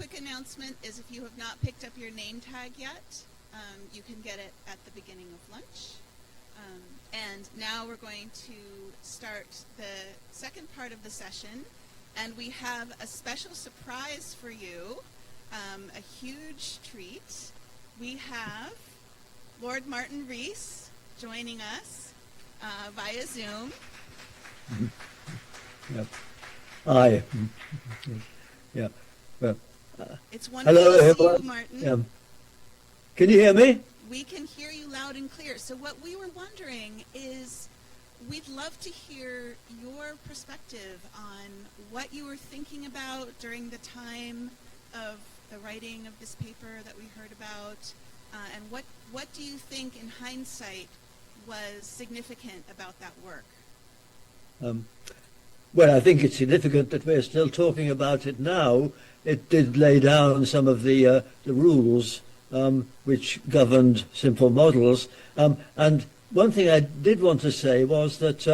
quick announcement is if you have not picked up your name tag yet, you can get it at the beginning of lunch. And now we're going to start the second part of the session, and we have a special surprise for you, a huge treat. We have Lord Martin Rees joining us via Zoom. Yep. Hi. Yeah. Well, It's wonderful hello, to see everyone. you, Martin. Yeah. Can you hear me? We can hear you loud and clear. So what we were wondering is, we'd love to hear your perspective on what you were thinking about during the time of the writing of this paper that we heard about, and what do you think in hindsight was significant about that work? Well, I think it's significant that we're still talking about it now. It did lay down some of the rules which governed simple models. And one thing I did want to say was that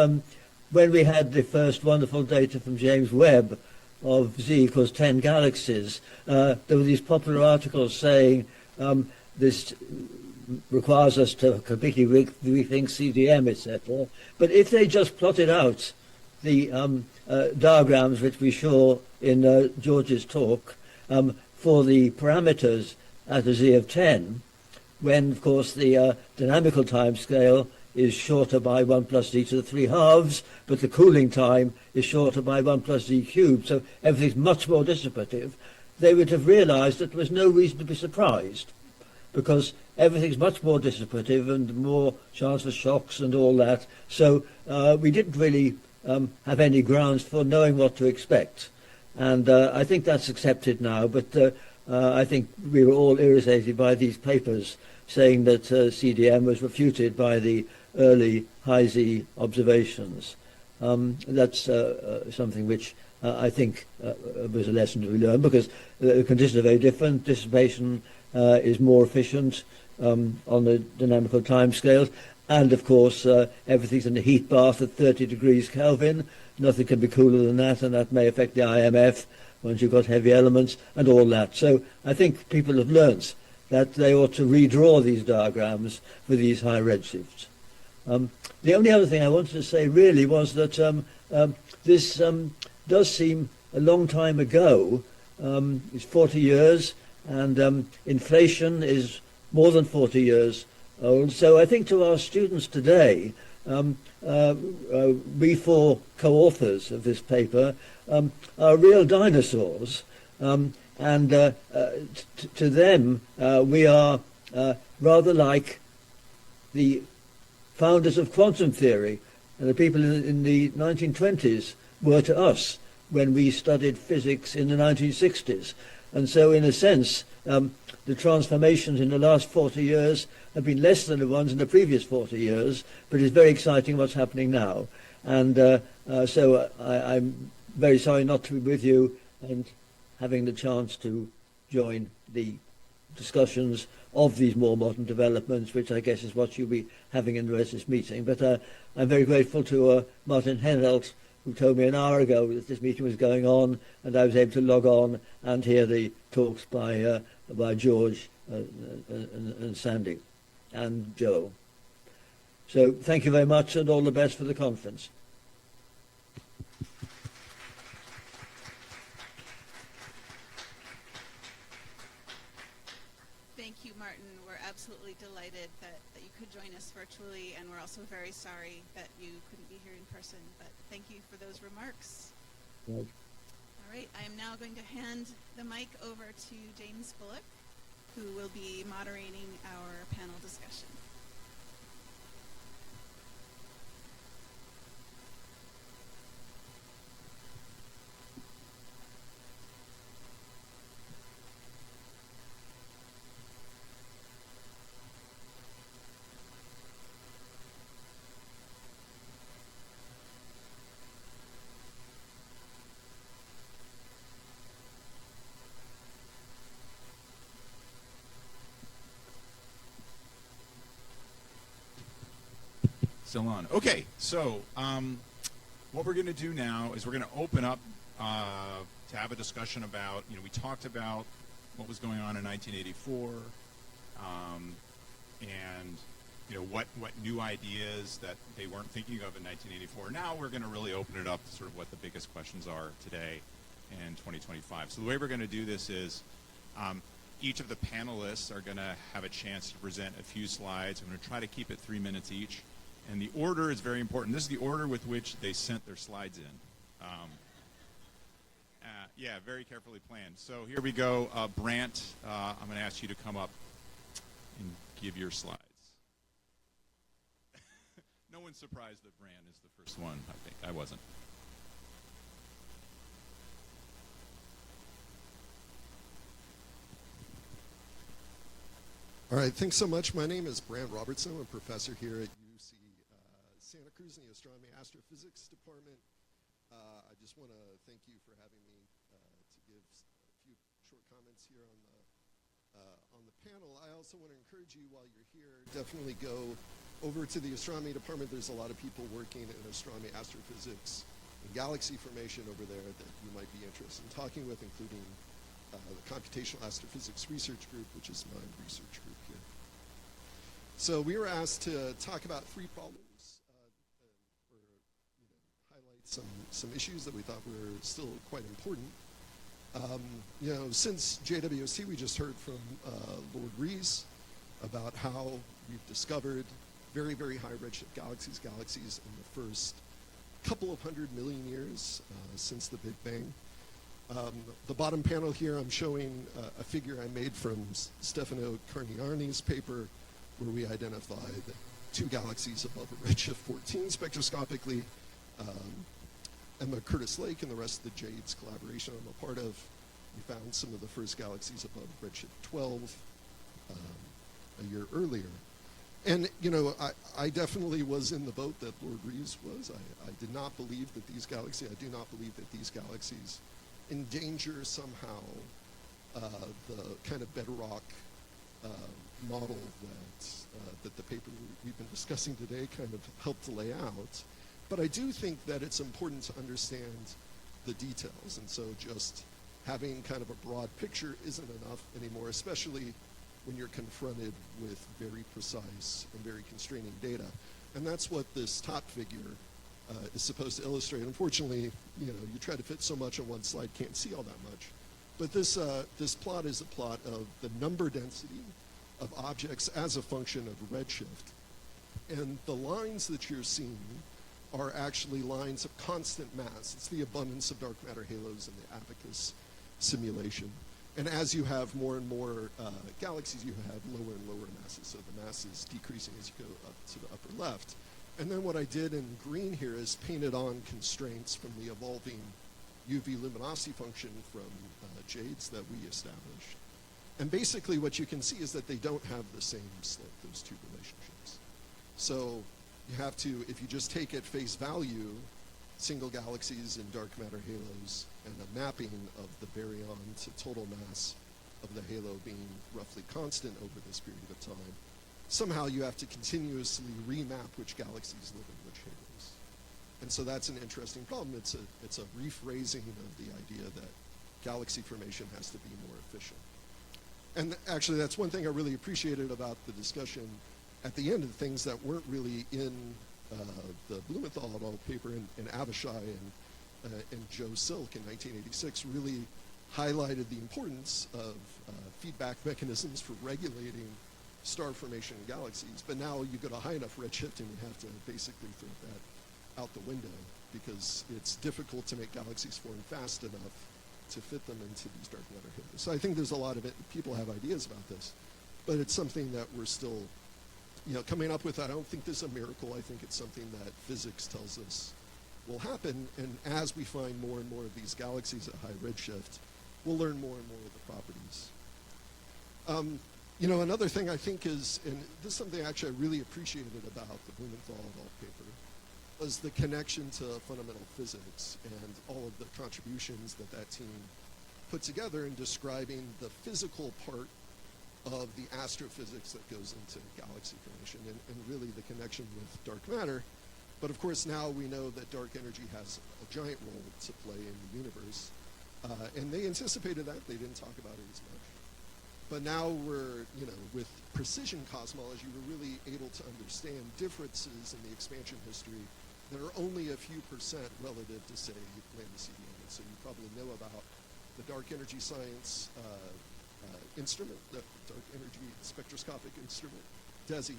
when we had the first wonderful data from James Webb of Z equals 10 galaxies, there were these popular articles saying this requires us to completely rethink CDM, etc. But if they just plotted out the diagrams which we saw in George's talk for the parameters at a Z of 10, when, of course, the dynamical time scale is shorter by 1 plus z to the 3 halves, but the cooling time is shorter by 1 plus z cubed, so everything's much more dissipative, they would have realized that there was no reason to be surprised, because everything's much more dissipative and more chance for shocks and all that. So we didn't really have any grounds for knowing what to expect. And I think that's accepted now, but I think we were all irritated by these papers saying that CDM was refuted by the early high Z observations. That's something which I think was a lesson to be learned, because the conditions are very different. Dissipation is more efficient on the dynamical timescales, and of course everything's in a heat bath at 30 degrees Kelvin. Nothing can be cooler than that, and that may affect the IMF once you've got heavy elements and all that. So I think people have learnt that they ought to redraw these diagrams for these high redshifts. The only other thing I wanted to say really was that this does seem a long time ago. It's 40 years, and inflation is more than 40 years old. So I think to our students today, we four co-authors of this paper are real dinosaurs, and to them we are rather like the founders of quantum theory, and the people in the 1920s were to us when we studied physics in the 1960s. And so in a sense, the transformations in the last 40 years have been less than the ones in the previous 40 years, but it's very exciting what's happening now. And so I'm very sorry not to be with you and having the chance to join the discussions of these more modern developments, which I guess is what you'll be having in the rest of this meeting. But I'm very grateful to Martin Henelt, who told me an hour ago that this meeting was going on, and I was able to log on and hear the talks by George and Sandy and Joe. So thank you very much, and all the best for the conference. Thank you, Martin. We're absolutely delighted that you could join us virtually, and we're also very sorry that you couldn't be here in person, but thank you for those remarks. Right. All right, I am now going to hand the mic over to James Bullock, who will be moderating our panel discussion. Still on. Okay, so what we're going to do now is we're going to open up to have a discussion about, we talked about what was going on in 1984, and what new ideas that they weren't thinking of in 1984. Now we're going to really open it up to sort of what the biggest questions are today in 2025. So the way we're going to do this is each of the panelists are going to have a chance to present a few slides. I'm going to try to keep it 3 minutes each. And the order is very important. This is the order with which they sent their slides in. Yeah, very carefully planned. So here we go. Brant, I'm going to ask you to come up and give your slides. No one's surprised that Brant is the first one, I think. I wasn't. All right, thanks so much. My name is Brant Robertson. I'm a professor here at UC Santa Cruz in the Astronomy Astrophysics Department. I just want to thank you for having me to give a few short comments here on the panel. I also want to encourage you while you're here, definitely go over to the Astronomy Department. There's a lot of people working in astronomy, astrophysics, and galaxy formation over there that you might be interested in talking with, including the Computational Astrophysics Research Group, which is my research group here. So we were asked to talk about 3 problems, or highlight some issues that we thought were still quite important. Since JWST, we just heard from Lord Rees about how we've discovered very, very high redshift galaxies in the first couple of 100 million years since the Big Bang. The bottom panel here, I'm showing a figure I made from Stefano Carniarni's paper, where we identified 2 galaxies above a redshift 14 spectroscopically. Emma Curtis Lake and the rest of the JADES collaboration I'm a part of, we found some of the first galaxies above redshift 12 a year earlier. And, I definitely was in the boat that Lord Rees was. I did not believe that these galaxies, I do not believe that these galaxies endanger somehow the kind of bedrock model that the paper we've been discussing today kind of helped to lay out. But I do think that it's important to understand the details, and so just having kind of a broad picture isn't enough anymore, especially when you're confronted with very precise and very constraining data. And that's what this top figure is supposed to illustrate. Unfortunately, you try to fit so much on one slide, can't see all that much. But this plot is a plot of the number density of objects as a function of redshift. And the lines that you're seeing are actually lines of constant mass. It's the abundance of dark matter halos in the ABACUS simulation. And as you have more and more galaxies, you have lower and lower masses. So the mass is decreasing as you go up to the upper left. And then what I did in green here is painted on constraints from the evolving UV luminosity function from JADES that we established. And basically what you can see is that they don't have the same slope, those 2 relationships. So you have to, if you just take at face value single galaxies in dark matter halos and a mapping of the baryon to total mass of the halo being roughly constant over this period of time, somehow you have to continuously remap which galaxies live in which halos. And so that's an interesting problem. It's a rephrasing of the idea that galaxy formation has to be more efficient. And actually, that's one thing I really appreciated about the discussion at the end of things that weren't really in the Blumenthal et al. Paper, and Avishai and Joe Silk in 1986 really highlighted the importance of feedback mechanisms for regulating star formation in galaxies. But now you go to high enough redshift and you have to basically throw that out the window, because it's difficult to make galaxies form fast enough to fit them into these dark matter halos. So I think there's a lot of it. People have ideas about this, but it's something that we're still coming up with. I don't think there's a miracle. I think it's something that physics tells us will happen. And as we find more and more of these galaxies at high redshift, we'll learn more and more of the properties. Another thing I think is, and this is something actually I really appreciated about the Blumenthal et al. Paper, was the connection to fundamental physics and all of the contributions that team put together in describing the physical part of the astrophysics that goes into galaxy formation, and really the connection with dark matter. But of course, now we know that dark energy has a giant role to play in the universe. And they anticipated that. They didn't talk about it as much. But now we're, with precision cosmology, we're really able to understand differences in the expansion history that are only a few percent relative to, say, lambda CDM. And so you probably know about the dark energy science instrument, the dark energy spectroscopic instrument, DESI,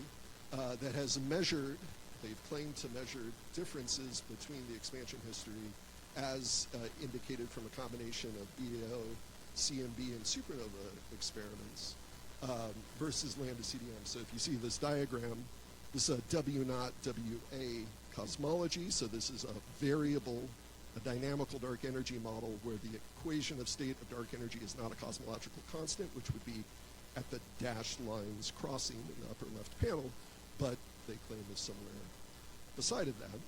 that has measured, they've claimed to measure differences between the expansion history as indicated from a combination of BAO, CMB, and supernova experiments versus lambda CDM. So if you see this diagram, this is a W0 WA cosmology. So this is a variable, a dynamical dark energy model where the equation of state of dark energy is not a cosmological constant, which would be at the dashed lines crossing in the upper left panel, but they claim is somewhere beside of that.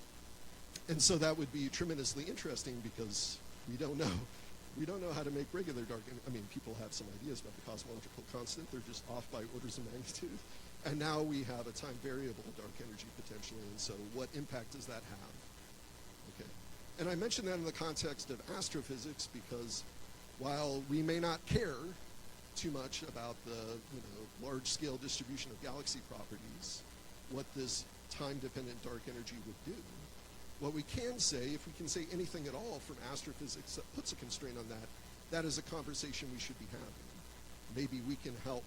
And so that would be tremendously interesting because we don't know. We don't know how to make regular dark energy. I mean, people have some ideas about the cosmological constant. They're just off by orders of magnitude. And now we have a time variable dark energy potentially. And so what impact does that have? Okay. And I mention that in the context of astrophysics because while we may not care too much about the large-scale distribution of galaxy properties, what this time-dependent dark energy would do, what we can say, if we can say anything at all from astrophysics that puts a constraint on that, that is a conversation we should be having. Maybe we can help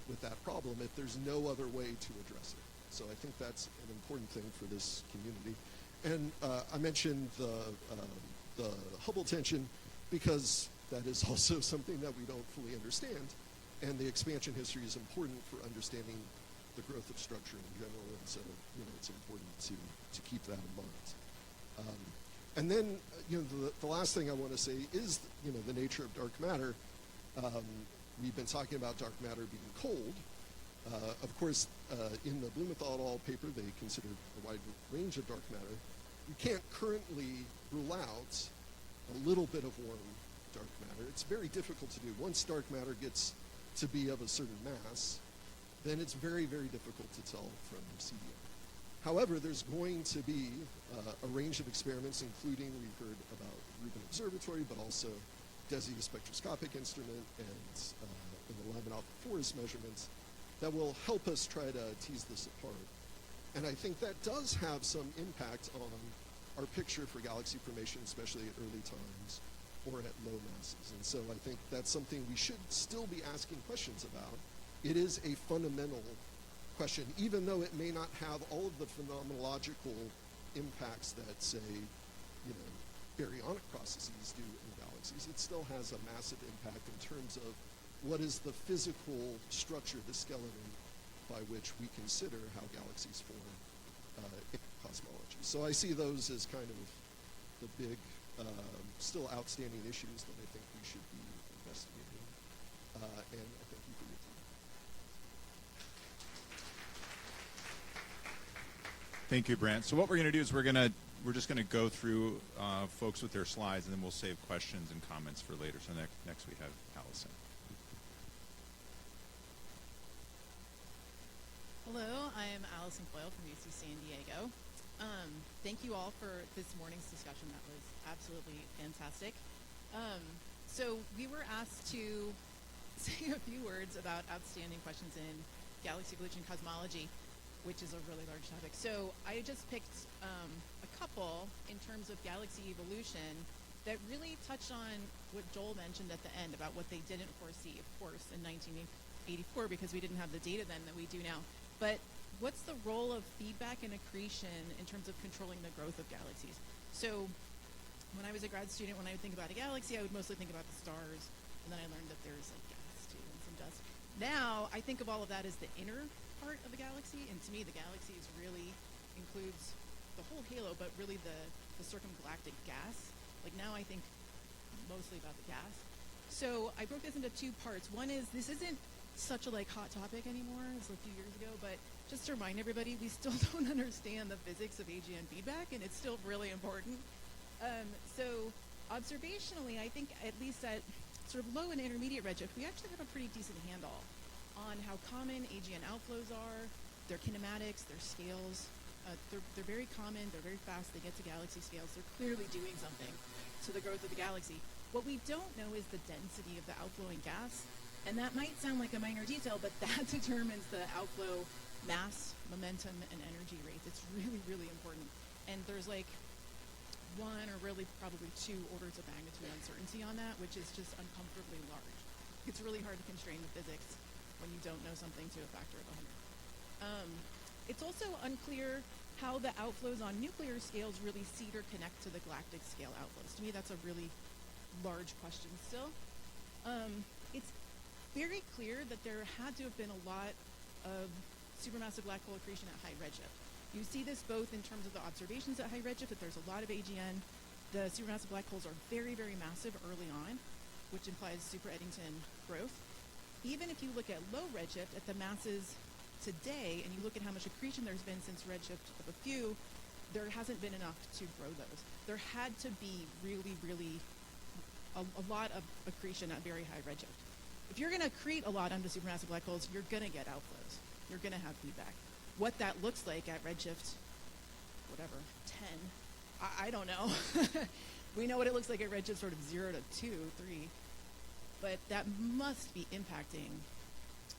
with that problem if there's no other way to address it. So I think that's an important thing for this community. And I mentioned the Hubble tension because that is also something that we don't fully understand. And the expansion history is important for understanding the growth of structure in general. And so, it's important to keep that in mind. And then, the last thing I want to say is, the nature of dark matter. We've been talking about dark matter being cold. Of course, in the Blumenthal et al. Paper, they considered a wide range of dark matter. You can't currently rule out a little bit of warm dark matter. It's very difficult to do. Once dark matter gets to be of a certain mass, then it's very, very difficult to tell from CDM. However, there's going to be a range of experiments, including we've heard about Rubin Observatory, but also DESI, the spectroscopic instrument, and the Lyman alpha forest measurements that will help us try to tease this apart. And I think that does have some impact on our picture for galaxy formation, especially at early times or at low masses. And so I think that's something we should still be asking questions about. It is a fundamental question, even though it may not have all of the phenomenological impacts that, say, baryonic processes do in galaxies. It still has a massive impact in terms of what is the physical structure, the skeleton, by which we consider how galaxies form in cosmology. So I see those as kind of the big, still outstanding issues that I think we should be investigating. And I thank you for your time. Thank you, Brant. So what we're going to do is we're just going to go through folks with their slides, and then we'll save questions and comments for later. So next we have Allison. Hello, I am Allison Coil from UC San Diego. Thank you all for this morning's discussion. That was absolutely fantastic. So we were asked to say a few words about outstanding questions in galaxy evolution cosmology, which is a really large topic. So I just picked a couple in terms of galaxy evolution that really touched on what Joel mentioned at the end about what they didn't foresee, of course, in 1984, because we didn't have the data then that we do now. But what's the role of feedback and accretion in terms of controlling the growth of galaxies? So when I was a grad student, when I would think about a galaxy, I would mostly think about the stars, and then I learned that there's like gas too and some dust. Now I think of all of that as the inner part of a galaxy, and to me the galaxy really includes the whole halo, but really the circumgalactic gas. Like now I think mostly about the gas. So I broke this into two parts. One is this isn't such a hot topic anymore as a few years ago, but just to remind everybody, we still don't understand the physics of AGN feedback, and it's still really important. So observationally, I think at least at sort of low and intermediate redshift, we actually have a pretty decent handle on how common AGN outflows are, their kinematics, their scales. They're very common, they're very fast, they get to galaxy scales, they're clearly doing something to the growth of the galaxy. What we don't know is the density of the outflowing gas, and that might sound like a minor detail, but that determines the outflow mass, momentum, and energy rates. It's really, really important. And there's like one or really probably two orders of magnitude uncertainty on that, which is just uncomfortably large. It's really hard to constrain the physics when you don't know something to a factor of 100. It's also unclear how the outflows on nuclear scales really seed or connect to the galactic scale outflows. To me, that's a really large question still. It's very clear that there had to have been a lot of supermassive black hole accretion at high redshift. You see this both in terms of the observations at high redshift, that there's a lot of AGN. The supermassive black holes are very, very massive early on, which implies super Eddington growth. Even if you look at low redshift, at the masses today, and you look at how much accretion there's been since redshift of a few, there hasn't been enough to grow those. There had to be really, really a lot of accretion at very high redshift. If you're going to accrete a lot onto supermassive black holes, you're going to get outflows. You're going to have feedback. What that looks like at redshift, whatever, 10, I don't know. We know what it looks like at redshift sort of 0 to 2, 3. But that must be impacting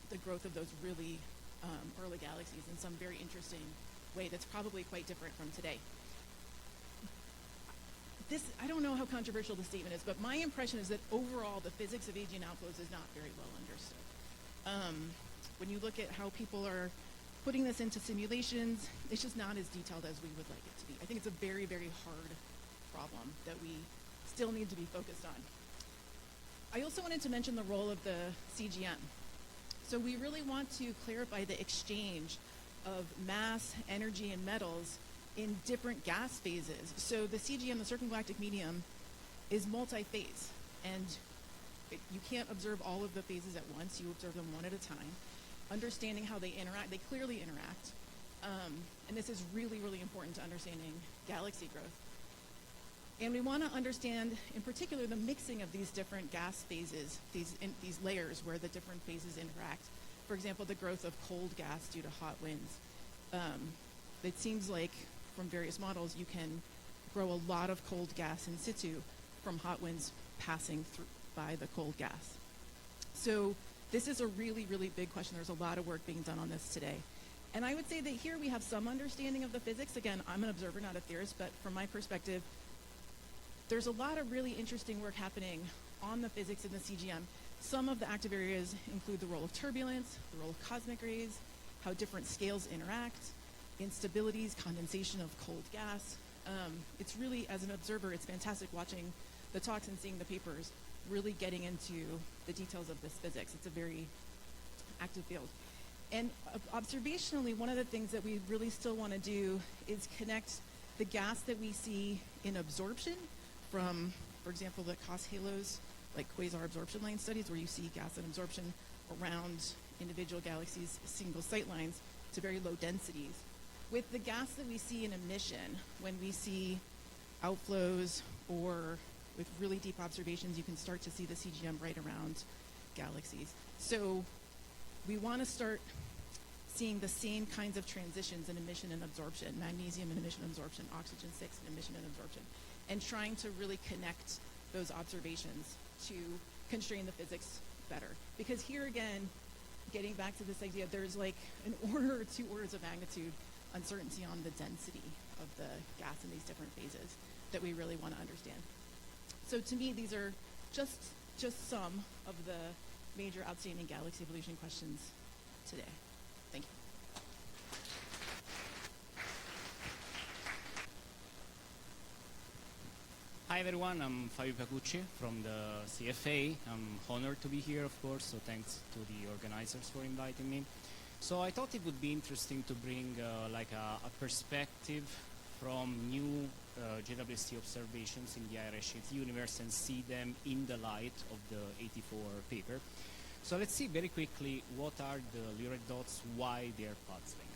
the growth of those really early galaxies in some very interesting way that's probably quite different from today. I don't know how controversial the statement is, but my impression is that overall the physics of AGN outflows is not very well understood. When you look at how people are putting this into simulations, it's just not as detailed as we would like it to be. I think it's a very, very hard problem that we still need to be focused on. I also wanted to mention the role of the CGM. So we really want to clarify the exchange of mass, energy, and metals in different gas phases. So the CGM, the circumgalactic medium, is multi-phase, and you can't observe all of the phases at once. You observe them one at a time. Understanding how they interact, they clearly interact. And this is really, really important to understanding galaxy growth. And we want to understand, in particular, the mixing of these different gas phases, these layers where the different phases interact. For example, the growth of cold gas due to hot winds. It seems like, from various models, you can grow a lot of cold gas in situ from hot winds passing through by the cold gas. So this is a really, really big question. There's a lot of work being done on this today. And I would say that here we have some understanding of the physics. Again, I'm an observer, not a theorist, but from my perspective, there's a lot of really interesting work happening on the physics in the CGM. Some of the active areas include the role of turbulence, the role of cosmic rays, how different scales interact, instabilities, condensation of cold gas. It's really, as an observer, it's fantastic watching the talks and seeing the papers, really getting into the details of this physics. It's a very active field. And observationally, one of the things that we really still want to do is connect the gas that we see in absorption from, for example, the COS halos, like quasar absorption line studies, where you see gas and absorption around individual galaxies, single sight lines, to very low densities. With the gas that we see in emission, when we see outflows or with really deep observations, you can start to see the CGM right around galaxies. So we want to start seeing the same kinds of transitions in emission and absorption, magnesium in emission and absorption, oxygen 6 in emission and absorption, and trying to really connect those observations to constrain the physics better. Because here again, getting back to this idea, there's like an order or 2 orders of magnitude uncertainty on the density of the gas in these different phases that we really want to understand. So to me, these are just some of the major outstanding galaxy evolution questions today. Thank you. Hi everyone, I'm Pacucci from the CFA. I'm honored to be here, of course, so thanks to the organizers for inviting me. So I thought it would be interesting to bring a perspective from new JWST observations in the high redshift universe and see them in the light of the 84 paper. So let's see very quickly what are the Lyret dots, why they are puzzling.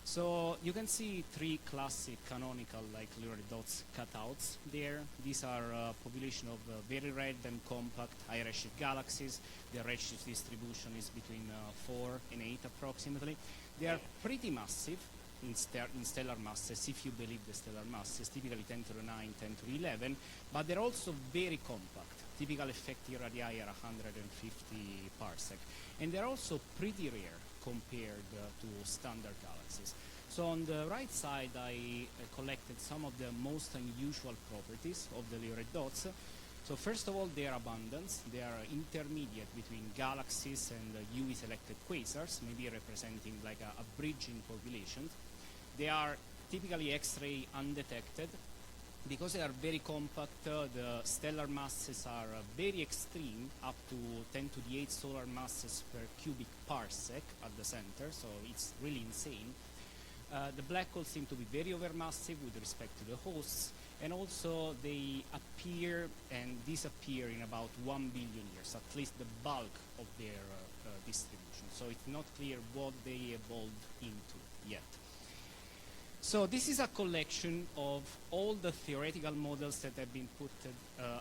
So you can see 3 classic canonical Lyret dots cutouts there. These are a population of very red and compact high redshift galaxies. The redshift distribution is between 4 and 8 approximately. They are pretty massive, in stellar masses, if you believe the stellar masses, typically 10 to the 9, 10 to the 11, but they're also very compact. Typical effective radii are 150 parsec. And they're also pretty rare compared to standard galaxies. So on the right side, I collected some of the most unusual properties of the Lyre dots. So first of all, their abundance. They are intermediate between galaxies and UV-selected quasars, maybe representing like a bridging population. They are typically X-ray undetected. Because they are very compact, the stellar masses are very extreme, up to 10 to the 8 solar masses per cubic parsec at the center, so it's really insane. The black holes seem to be very overmassive with respect to the hosts, and also they appear and disappear in about 1 billion years, at least the bulk of their distribution. So it's not clear what they evolved into yet. So this is a collection of all the theoretical models that have been put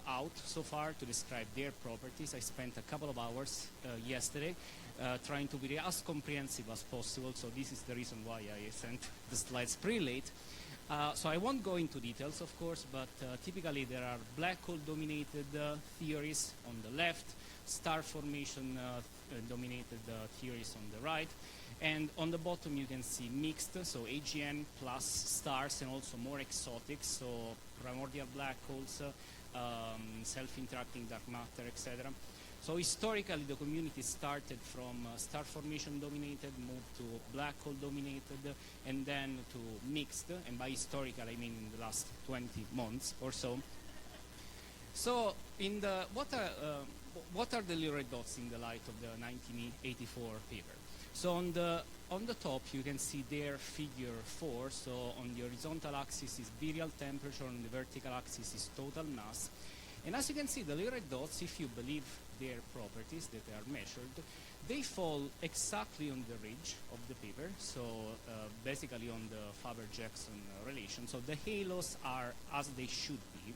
out so far to describe their properties. I spent a couple of hours yesterday trying to be as comprehensive as possible, so this is the reason why I sent the slides pretty late. So I won't go into details, of course, but typically there are black hole dominated theories on the left, star formation dominated theories on the right. And on the bottom you can see mixed, so AGN plus stars and also more exotic, so primordial black holes, self-interacting dark matter, etc. So historically the community started from star formation dominated, moved to black hole dominated, and then to mixed, and by historical I mean in the last 20 months or so. So in the, what are the Lyre dots in the light of the 1984 paper? So on the top you can see their figure 4, so on the horizontal axis is virial temperature, on the vertical axis is total mass. And as you can see, the Lyre dots, if you believe their properties that are measured, they fall exactly on the ridge of the paper, so basically on the Faber-Jackson relation. So the halos are as they should be.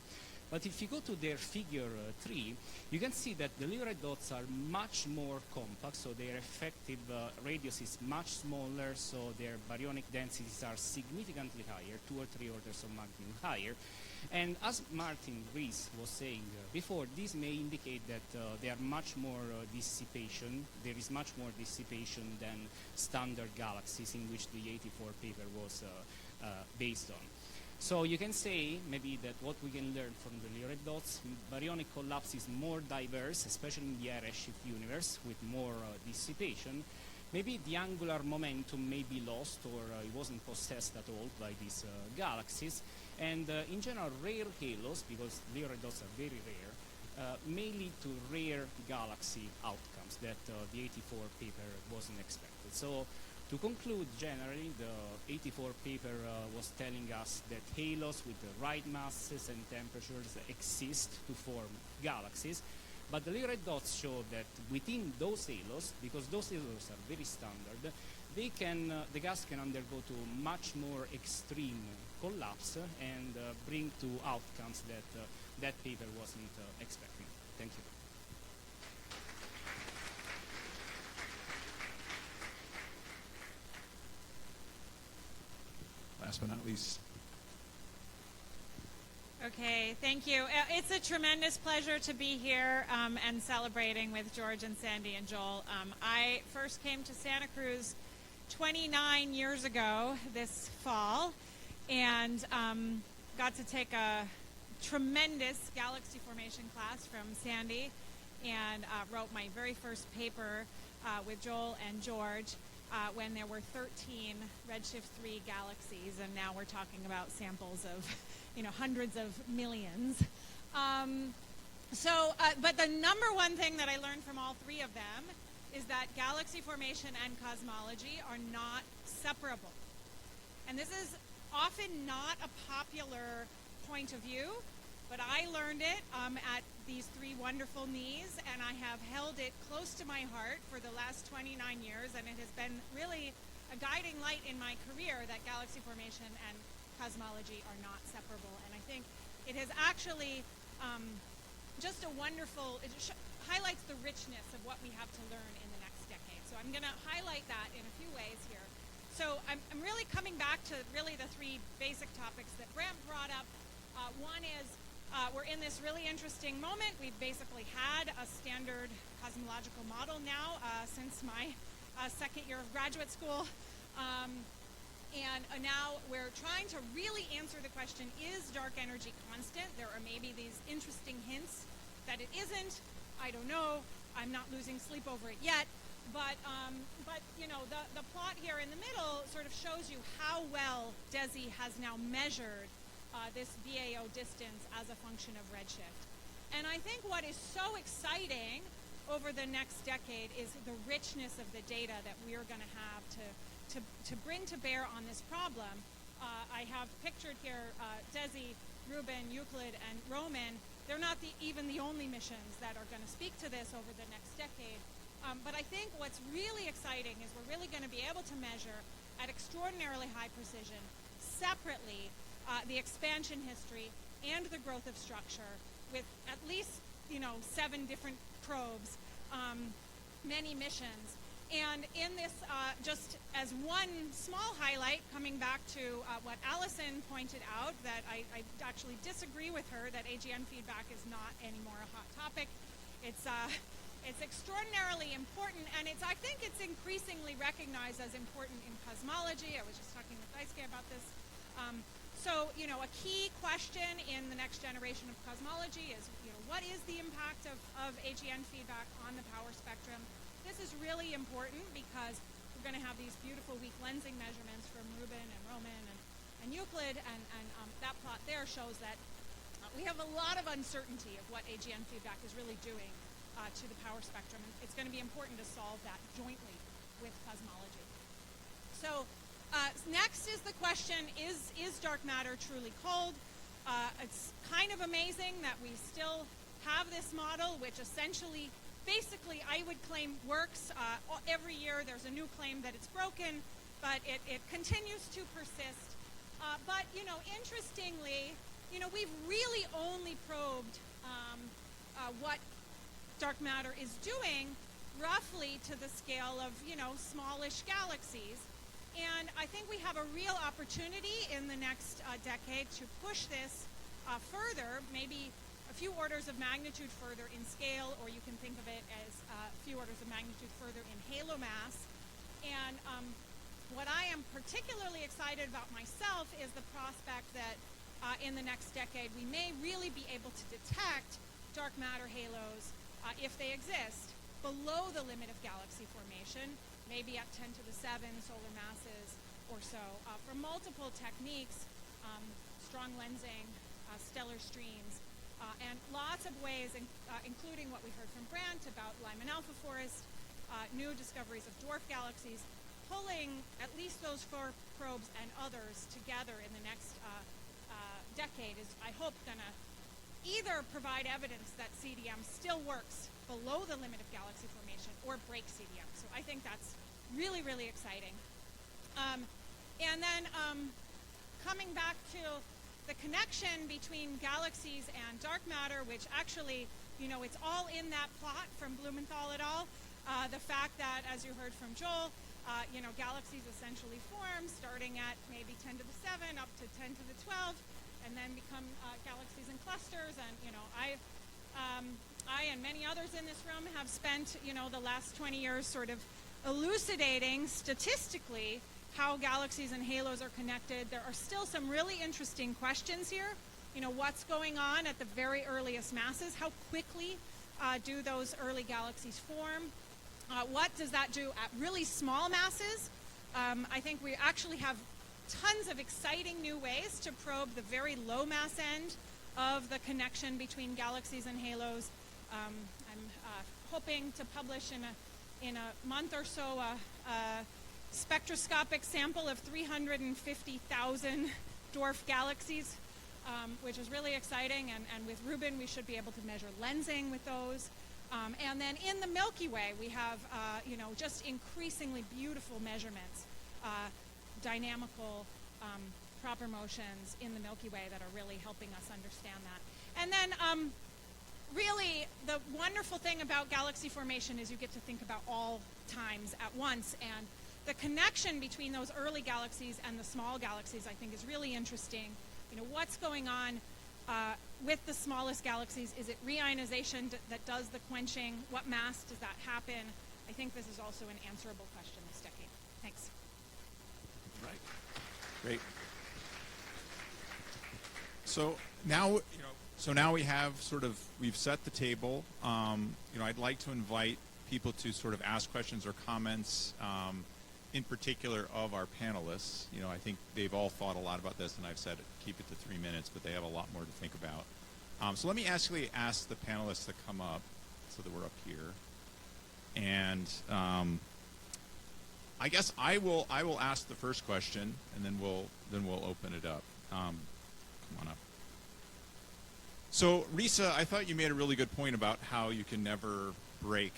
But if you go to their figure 3, you can see that the Lyre dots are much more compact, so their effective radius is much smaller, so their baryonic densities are significantly higher, 2 or 3 orders of magnitude higher. And as Martin Rees was saying before, this may indicate that there are much more dissipation. There is much more dissipation than standard galaxies in which the 84 paper was based on. So you can say maybe that what we can learn from the Lyre dots, baryonic collapse is more diverse, especially in the redshift universe with more dissipation. Maybe the angular momentum may be lost or it wasn't possessed at all by these galaxies. And in general, rare halos, because Lyre dots are very rare, may lead to rare galaxy outcomes that the 84 paper wasn't expected. So to conclude, generally, the 84 paper was telling us that halos with the right masses and temperatures exist to form galaxies. But the Lyre dots show that within those halos, because those halos are very standard, they can, the gas can undergo to much more extreme collapse and bring to outcomes that that paper wasn't expecting. Thank you. Last but not least. Okay, thank you. It's a tremendous pleasure to be here and celebrating with George and Sandy and Joel. I first came to Santa Cruz 29 years ago this fall and got to take a tremendous galaxy formation class from Sandy and wrote my very first paper with Joel and George when there were 13 redshift 3 galaxies, and now we're talking about samples of hundreds of millions. But the number one thing that I learned from all three of them is that galaxy formation and cosmology are not separable. And this is often not a popular point of view, but I learned it at these three wonderful knees, and I have held it close to my heart for the last 29 years, and it has been really a guiding light in my career that galaxy formation and cosmology are not separable. And I think it has actually just a wonderful, it highlights the richness of what we have to learn in the next decade. So I'm going to highlight that in a few ways here. So I'm really coming back to really the three basic topics that Brant brought up. One is we're in this really interesting moment. We've basically had a standard cosmological model now since my second year of graduate school. And now we're trying to really answer the question, is dark energy constant? There are maybe these interesting hints that it isn't. I don't know. I'm not losing sleep over it yet. But you know, the plot here in the middle sort of shows you how well DESI has now measured this BAO distance as a function of redshift. And I think what is so exciting over the next decade is the richness of the data that we are going to have to bring to bear on this problem. I have pictured here DESI, Rubin, Euclid, and Roman. They're not even the only missions that are going to speak to this over the next decade. But I think what's really exciting is we're really going to be able to measure at extraordinarily high precision, separately, the expansion history and the growth of structure with at least, 7 different probes, many missions. And in this, just as one small highlight, coming back to what Allison pointed out, that I actually disagree with her that AGN feedback is not anymore a hot topic. It's extraordinarily important, and I think it's increasingly recognized as important in cosmology. I was just talking with Daisuke about this. So, a key question in the next generation of cosmology is, what is the impact of AGN feedback on the power spectrum? This is really important because we're going to have these beautiful weak lensing measurements from Rubin and Roman and Euclid, and that plot there shows that we have a lot of uncertainty of what AGN feedback is really doing to the power spectrum, and it's going to be important to solve that jointly with cosmology. So next is the question, is dark matter truly cold? It's kind of amazing that we still have this model, which essentially, basically, I would claim works. Every year there's a new claim that it's broken, but it continues to persist. But, interestingly, we've really only probed what dark matter is doing roughly to the scale of, smallish galaxies. And I think we have a real opportunity in the next decade to push this further, maybe a few orders of magnitude further in scale, or you can think of it as a few orders of magnitude further in halo mass. And what I am particularly excited about myself is the prospect that in the next decade we may really be able to detect dark matter halos, if they exist, below the limit of galaxy formation, maybe at 10 to the 7 solar masses or so, from multiple techniques, strong lensing, stellar streams, and lots of ways, including what we heard from Brant about Lyman alpha forest, new discoveries of dwarf galaxies, pulling at least those 4 probes and others together in the next decade is, I hope, going to either provide evidence that CDM still works below the limit of galaxy formation or break CDM. So I think that's really, really exciting. And then coming back to the connection between galaxies and dark matter, which actually, it's all in that plot from Blumenthal et al. The fact that, as you heard from Joel, galaxies essentially form starting at maybe 10 to the 7 up to 10 to the 12, and then become galaxies in clusters. And, I and many others in this room have spent, the last 20 years sort of elucidating statistically how galaxies and halos are connected. There are still some really interesting questions here. What's going on at the very earliest masses? How quickly do those early galaxies form? What does that do at really small masses? I think we actually have tons of exciting new ways to probe the very low mass end of the connection between galaxies and halos. I'm hoping to publish in a month or so a spectroscopic sample of 350,000 dwarf galaxies, which is really exciting. And with Rubin, we should be able to measure lensing with those. And then in the Milky Way, we have, just increasingly beautiful measurements, dynamical proper motions in the Milky Way that are really helping us understand that. And then really the wonderful thing about galaxy formation is you get to think about all times at once. And the connection between those early galaxies and the small galaxies, I think, is really interesting. You know, what's going on with the smallest galaxies? Is it reionization that does the quenching? What mass does that happen? I think this is also an answerable question this decade. Thanks. Right. Great. So now, now we have we've set the table. I'd like to invite people to sort of ask questions or comments, in particular of our panelists. I think they've all thought a lot about this, and I've said keep it to 3 minutes, but they have a lot more to think about. So let me actually ask the panelists to come up so that we're up here. And I guess I will ask the first question, and then we'll open it up. Come on up. So Risa, I thought you made a really good point about how you can never break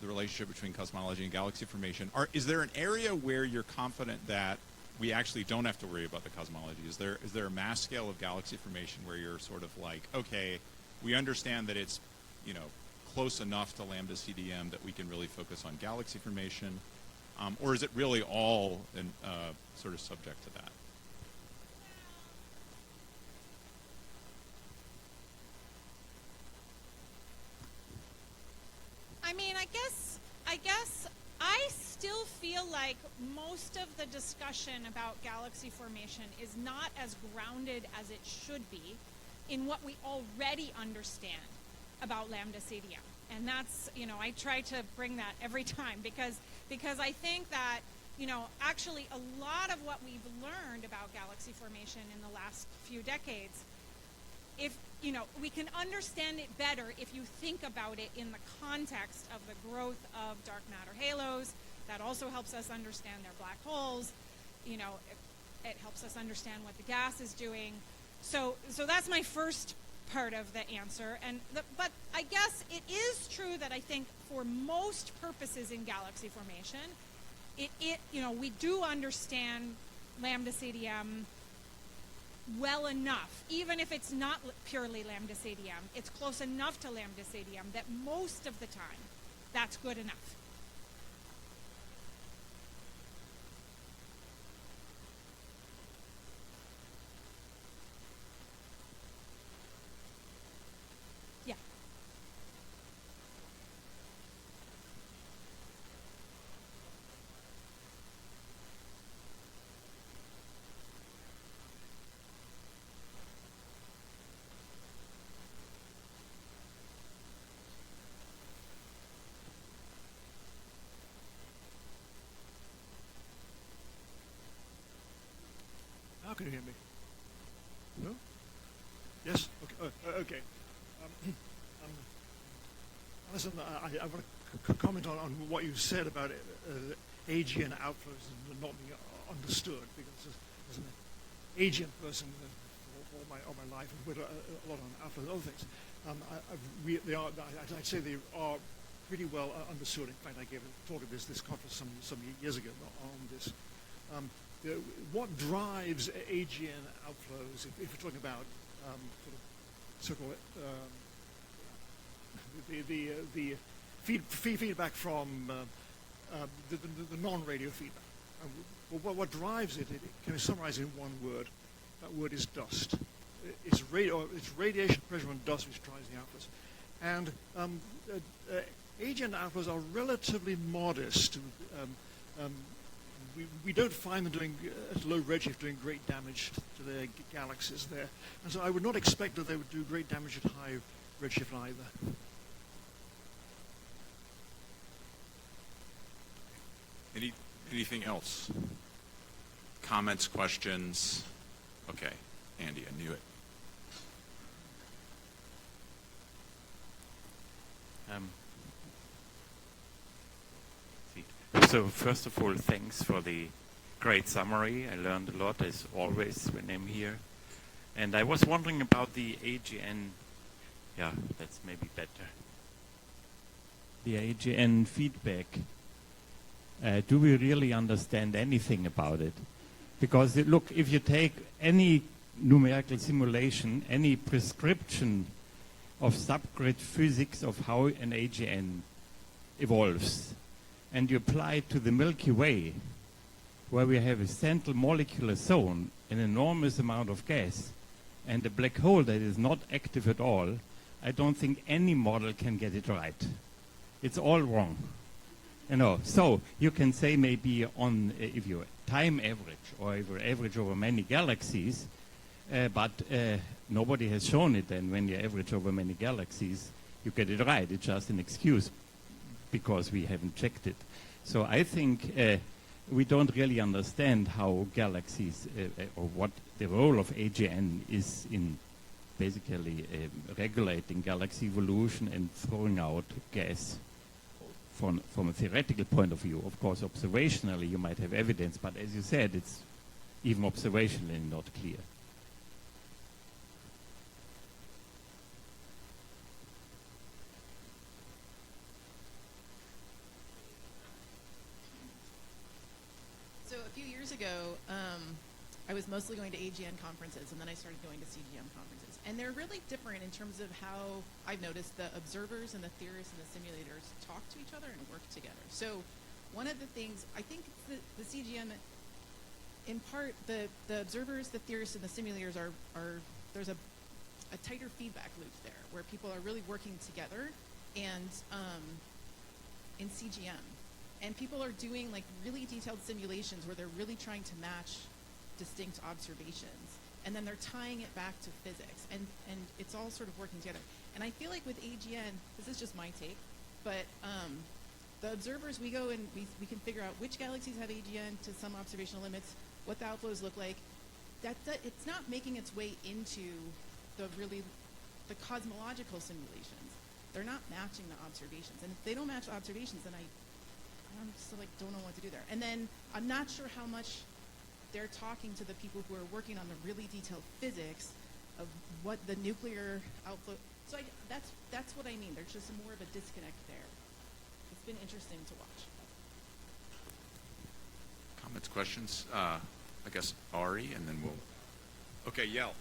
the relationship between cosmology and galaxy formation. Is there an area where you're confident that we actually don't have to worry about the cosmology? Is there a mass scale of galaxy formation where you're sort of like, okay, we understand that it's close enough to lambda CDM that we can really focus on galaxy formation, or is it really all sort of subject to that? I mean, I guess I still feel like most of the discussion about galaxy formation is not as grounded as it should be in what we already understand about lambda CDM. And that's, I try to bring that every time because I think that, actually a lot of what we've learned about galaxy formation in the last few decades, we can understand it better if you think about it in the context of the growth of dark matter halos. That also helps us understand their black holes. It helps us understand what the gas is doing. So that's my first part of the answer. But I guess it is true that I think for most purposes in galaxy formation, we do understand lambda CDM well enough, even if it's not purely lambda CDM, it's close enough to lambda CDM that most of the time that's good enough. Yeah. How can you hear me? No? Yes? Okay. Okay. Listen, I want to comment on what you said about AGN outflows and not being understood, because as an AGN person all my life, I've read a lot on outflows and other things. I'd say they are pretty well understood. In fact, I gave a talk at this conference some years ago on this. What drives AGN outflows, if we're talking about so-called the feedback from the non-radio feedback? What drives it? Can we summarize in one word? That word is dust. It's radiation pressure and dust which drives the outflows. And AGN outflows are relatively modest. We don't find them doing, at low redshift, doing great damage to their galaxies there. And so I would not expect that they would do great damage at high redshift either. Anything else? Comments, questions? Okay, Andy, I knew it. So first of all, thanks for the great summary. I learned a lot, as always, when I'm here. And I was wondering about the AGN. Yeah, that's maybe better. The AGN feedback. Do we really understand anything about it? Because, look, if you take any numerical simulation, any prescription of subgrid physics of how an AGN evolves, and you apply it to the Milky Way, where we have a central molecular zone, an enormous amount of gas, and a black hole that is not active at all, I don't think any model can get it right. It's all wrong. So you can say maybe on if you time average or if you average over many galaxies, but nobody has shown it. And when you average over many galaxies, you get it right. It's just an excuse because we haven't checked it. So I think we don't really understand how galaxies or what the role of AGN is in basically regulating galaxy evolution and throwing out gas. From a theoretical point of view, of course, observationally you might have evidence, but as you said, it's even observationally not clear. So a few years ago, I was mostly going to AGN conferences, and then I started going to CGM conferences. And they're really different in terms of how I've noticed the observers and the theorists and the simulators talk to each other and work together. So one of the things, I think the CGM, in part, the observers, the theorists, and the simulators are there's a tighter feedback loop there where people are really working together and in CGM. And people are doing like really detailed simulations where they're really trying to match distinct observations. And then they're tying it back to physics. And it's all sort of working together. And I feel like with AGN, this is just my take, but the observers, we go and we can figure out which galaxies have AGN to some observational limits, what the outflows look like. It's not making its way into the cosmological simulations. They're not matching the observations. And if they don't match the observations, then I'm just like don't know what to do there. And then I'm not sure how much they're talking to the people who are working on the really detailed physics of what the nuclear outflow. So that's what I mean. There's just more of a disconnect there. It's been interesting to watch. Comments, questions? I guess Ari, and then we'll. Okay, Yell.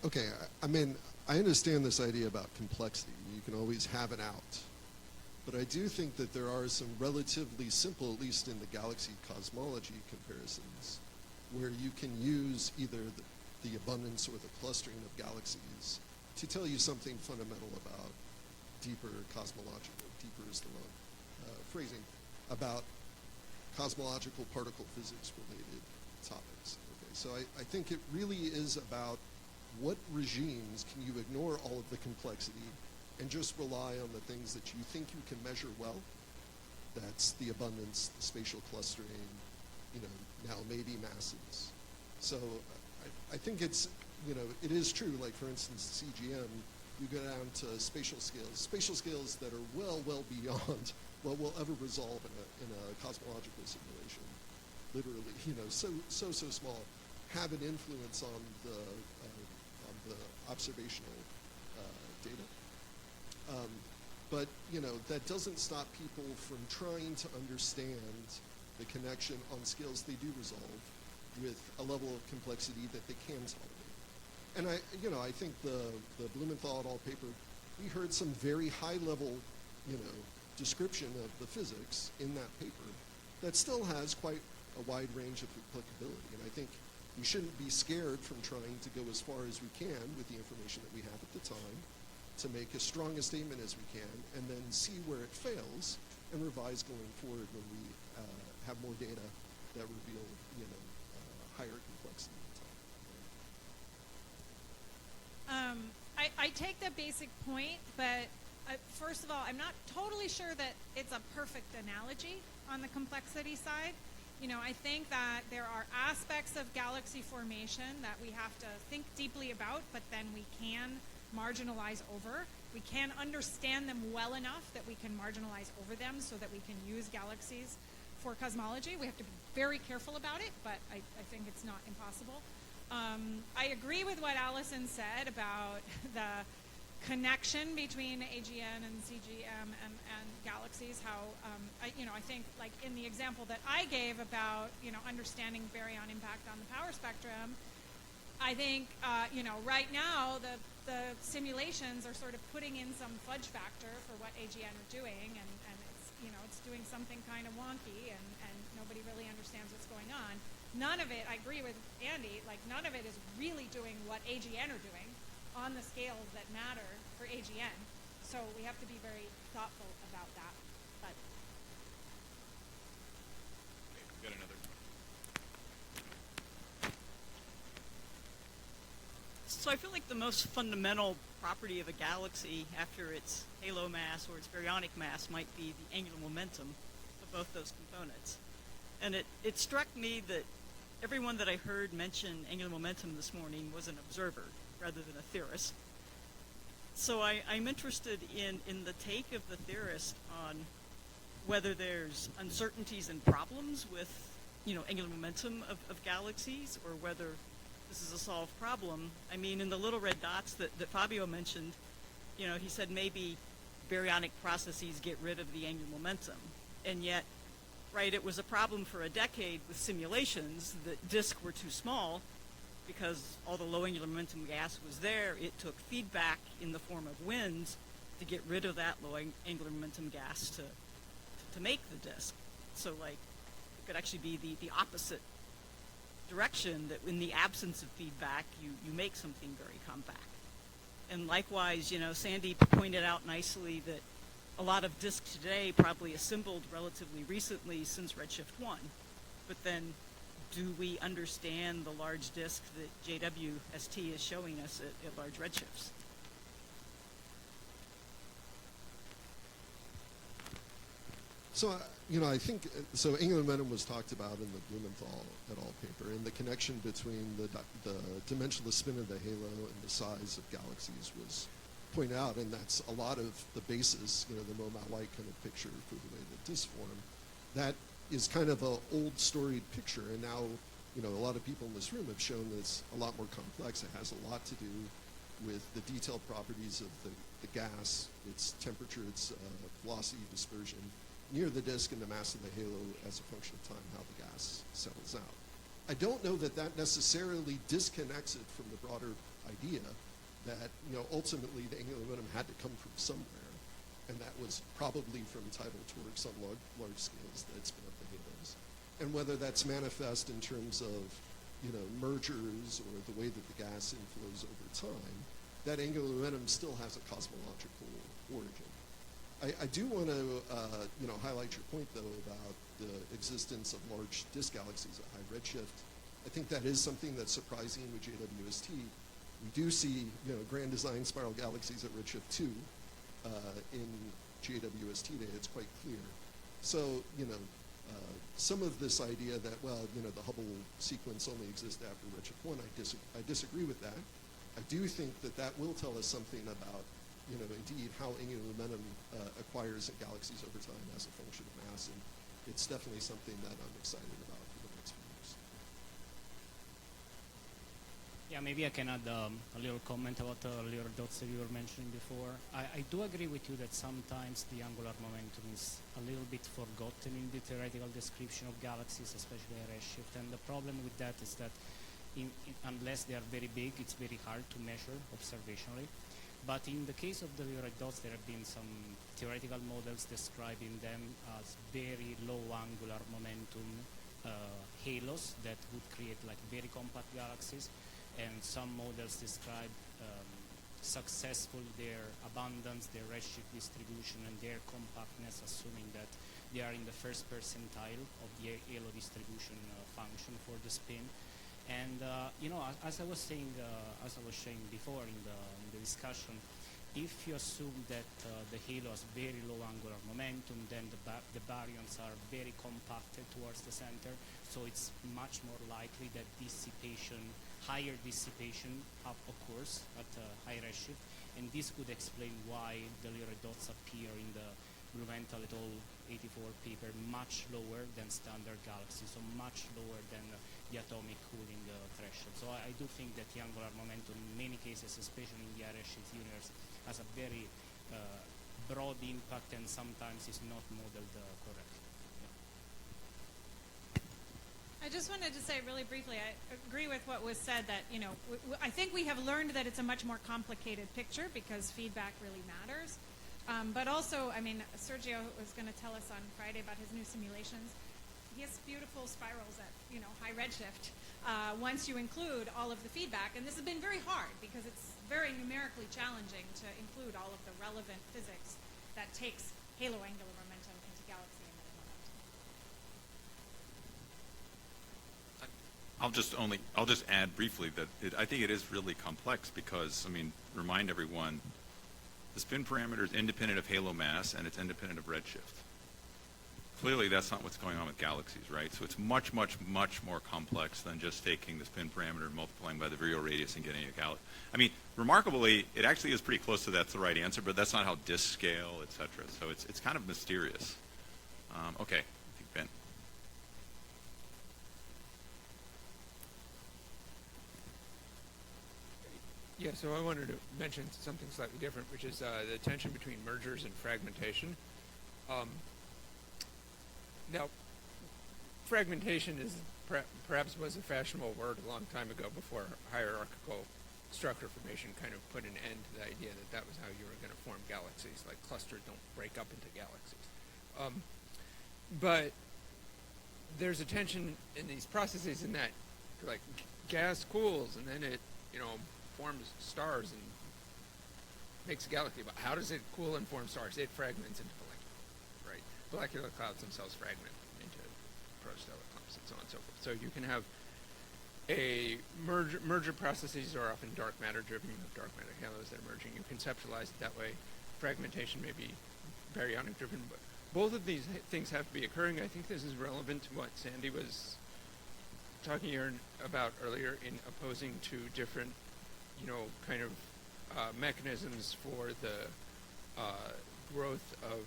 Okay, I mean, I understand this idea about complexity. You can always have an out. But I do think that there are some relatively simple, at least in the galaxy cosmology comparisons, where you can use either the abundance or the clustering of galaxies to tell you something fundamental about deeper cosmological, deeper is the wrong phrasing, about cosmological particle physics related topics. Okay, so I think it really is about what regimes can you ignore all of the complexity and just rely on the things that you think you can measure well. That's the abundance, the spatial clustering, now maybe masses. So I think it's, it is true, like for instance, CGM, you go down to spatial scales that are well beyond what will ever resolve in a cosmological simulation. Literally, so small, have an influence on the observational data. But that doesn't stop people from trying to understand the connection on scales they do resolve with a level of complexity that they can tolerate. And I think the Blumenthal et al. Paper, we heard some very high level, description of the physics in that paper that still has quite a wide range of applicability. And I think we shouldn't be scared from trying to go as far as we can with the information that we have at the time to make as strong a statement as we can and then see where it fails and revise going forward when we have more data that reveal, higher complexity at the time. I take the basic point, but first of all, I'm not totally sure that it's a perfect analogy on the complexity side. I think that there are aspects of galaxy formation that we have to think deeply about, but then we can marginalize over. We can understand them well enough that we can marginalize over them so that we can use galaxies for cosmology. We have to be very careful about it, but I think it's not impossible. I agree with what Allison said about the connection between AGN and CGM and galaxies, how, I think like in the example that I gave about, understanding baryon impact on the power spectrum, I think, right now the simulations are sort of putting in some fudge factor for what AGN are doing, and it's doing something kind of wonky, and nobody really understands what's going on. None of it, I agree with Andy, like none of it is really doing what AGN are doing on the scales that matter for AGN. So we have to be very thoughtful about that. But Okay, we got another. So I feel like the most fundamental property of a galaxy after its halo mass or its baryonic mass might be the angular momentum of both those components. And it struck me that everyone that I heard mention angular momentum this morning was an observer rather than a theorist. So I'm interested in the take of the theorist on whether there's uncertainties and problems with, angular momentum of galaxies, or whether this is a solved problem. I mean, in the little red dots that Fabio mentioned, he said maybe baryonic processes get rid of the angular momentum. And yet, right, it was a problem for a decade with simulations that disks were too small, because all the low angular momentum gas was there. It took feedback in the form of winds to get rid of that low angular momentum gas to make the disk. So like it could actually be the opposite direction, that in the absence of feedback you make something very compact. And likewise, Sandy pointed out nicely that a lot of disks today probably assembled relatively recently since Redshift 1, but then do we understand the large disk that JWST is showing us at large redshifts? So, I think, angular momentum was talked about in the Blumenthal et al. Paper, and the connection between the dimensionless spin of the halo and the size of galaxies was pointed out, and that's a lot of the basis, the Momat-White kind of picture for the way that disks form. That is kind of an old storied picture, and now, a lot of people in this room have shown that it's a lot more complex. It has a lot to do with the detailed properties of the gas, its temperature, its velocity, dispersion, near the disk, and the mass of the halo as a function of time, how the gas settles out. I don't know that necessarily disconnects it from the broader idea that, ultimately the angular momentum had to come from somewhere, and that was probably from tidal torques on large scales that spin up the halos. And whether that's manifest in terms of, mergers or the way that the gas inflows over time, that angular momentum still has a cosmological origin. I do want to, highlight your point, though, about the existence of large disk galaxies at high redshift. I think that is something that's surprising with JWST. We do see, grand design spiral galaxies at redshift 2 in JWST data. It's quite clear. So, some of this idea that, the Hubble sequence only exists after redshift 1, I disagree with that. I do think that will tell us something about, indeed how angular momentum acquires in galaxies over time as a function of mass, and it's definitely something that I'm excited about for the next few years. Yeah, maybe I can add a little comment about the little dots that you were mentioning before. I do agree with you that sometimes the angular momentum is a little bit forgotten in the theoretical description of galaxies, especially at redshift. And the problem with that is that unless they are very big, it's very hard to measure observationally. But in the case of the little red dots, there have been some theoretical models describing them as very low angular momentum halos that would create like very compact galaxies. And some models describe successfully their abundance, their redshift distribution, and their compactness, assuming that they are in the first percentile of the halo distribution function for the spin. And as I was saying before in the discussion, if you assume that the halo has very low angular momentum, then the baryons are very compacted towards the center, so it's much more likely that higher dissipation occurs at a high redshift, and this could explain why the little red dots appear in the Blumenthal et al. 84 paper much lower than standard galaxies, so much lower than the atomic cooling threshold. So I do think that the angular momentum in many cases, especially in the high redshift universe, has a very broad impact and sometimes is not modeled correctly. I just wanted to say really briefly, I agree with what was said that, I think we have learned that it's a much more complicated picture because feedback really matters. But also, Sergio was going to tell us on Friday about his new simulations. He has beautiful spirals at, high redshift once you include all of the feedback. And this has been very hard because it's very numerically challenging to include all of the relevant physics that takes halo angular momentum into galaxy emitting momentum. I'll just add briefly that I think it is really complex because, remind everyone, the spin parameter is independent of halo mass and it's independent of redshift. Clearly, that's not what's going on with galaxies, right? So it's much, much, much more complex than just taking the spin parameter and multiplying by the virial radius and getting a galaxy. Remarkably, it actually is pretty close to that's the right answer, but that's not how disk scale, et cetera. So it's kind of mysterious. Okay, I think Ben. Yeah, so I wanted to mention something slightly different, which is the tension between mergers and fragmentation. Now, fragmentation is perhaps was a fashionable word a long time ago before hierarchical structure formation kind of put an end to the idea that that was how you were going to form galaxies, like clusters don't break up into galaxies. But there's a tension in these processes in that, like, gas cools and then it, forms stars and makes a galaxy. But how does it cool and form stars? It fragments into molecular, right? Molecular clouds themselves fragment into protostellar clumps and so on and so forth. So you can have a merger processes are often dark matter driven. You have dark matter halos that are merging. You conceptualize it that way. Fragmentation may be baryonic driven, but both of these things have to be occurring. I think this is relevant to what Sandy was talking here about earlier in opposing two different mechanisms for the growth of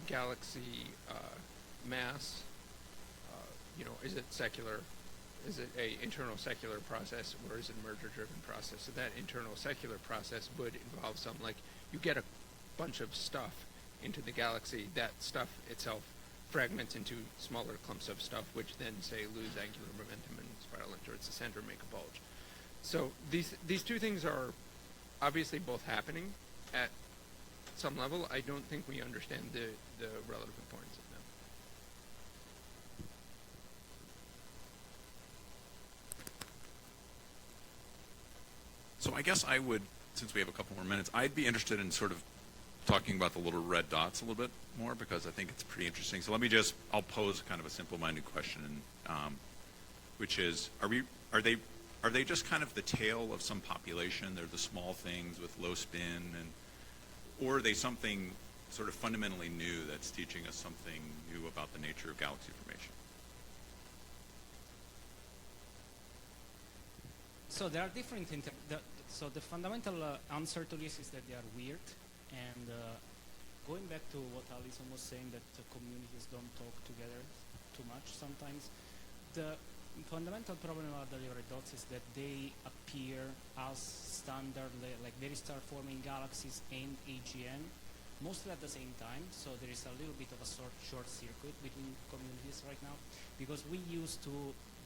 galaxy mass. Is it secular? Is it a internal secular process, or is it a merger-driven process? So that internal secular process would involve you get a bunch of stuff into the galaxy. That stuff itself fragments into smaller clumps of stuff, which then, say, lose angular momentum and spiral in towards the center, make a bulge. So these two things are obviously both happening at some level. I don't think we understand the relative importance of them. So I guess I would, since we have a couple more minutes, I'd be interested in sort of talking about the little red dots a little bit more because I think it's pretty interesting. So I'll pose kind of a simple-minded question, which is, are they just kind of the tail of some population? They're the small things with low spin, or are they something sort of fundamentally new that's teaching us something new about the nature of galaxy formation? So there are different. So the fundamental answer to this is that they are weird. And going back to what Alison was saying, that the communities don't talk together too much sometimes, the fundamental problem about the red dots is that they appear as standard, like very star-forming galaxies and AGN, mostly at the same time. So there is a little bit of a short circuit between communities right now, because we used to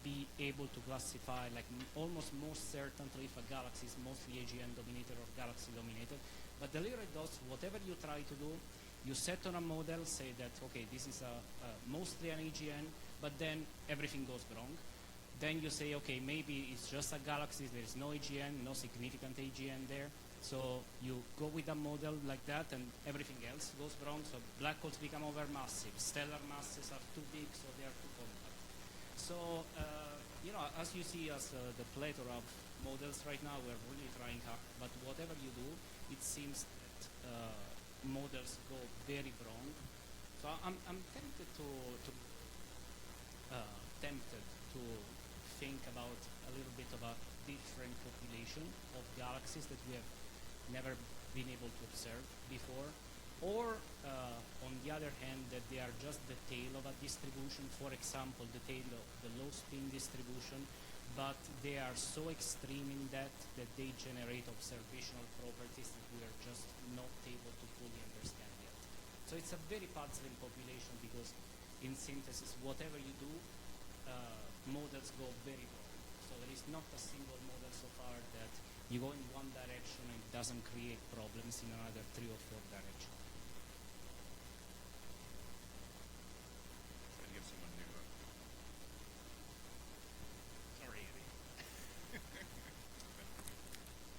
be able to classify almost most certainly if a galaxy is mostly AGN dominated or galaxy dominated. But the little red dots, whatever you try to do, you set on a model, say that, okay, this is mostly an AGN, but then everything goes wrong. Then you say, okay, maybe it's just a galaxy, there is no AGN, no significant AGN there. So you go with a model like that and everything else goes wrong. So black holes become overmassive, stellar masses are too big, so they are too compact. So, as you see as the plethora of models right now, we're really trying hard, but whatever you do, it seems that models go very wrong. So I'm tempted tempted to think about a little bit about different population of galaxies that we have never been able to observe before, or on the other hand, that they are just the tail of a distribution. For example, the tail of the low spin distribution, but they are so extreme in that they generate observational properties that we are just not able to fully understand yet. So it's a very puzzling population because in synthesis, whatever you do, models go very wrong. So there is not a single model so far that you go in one direction and it doesn't create problems in another 3 or 4 directions.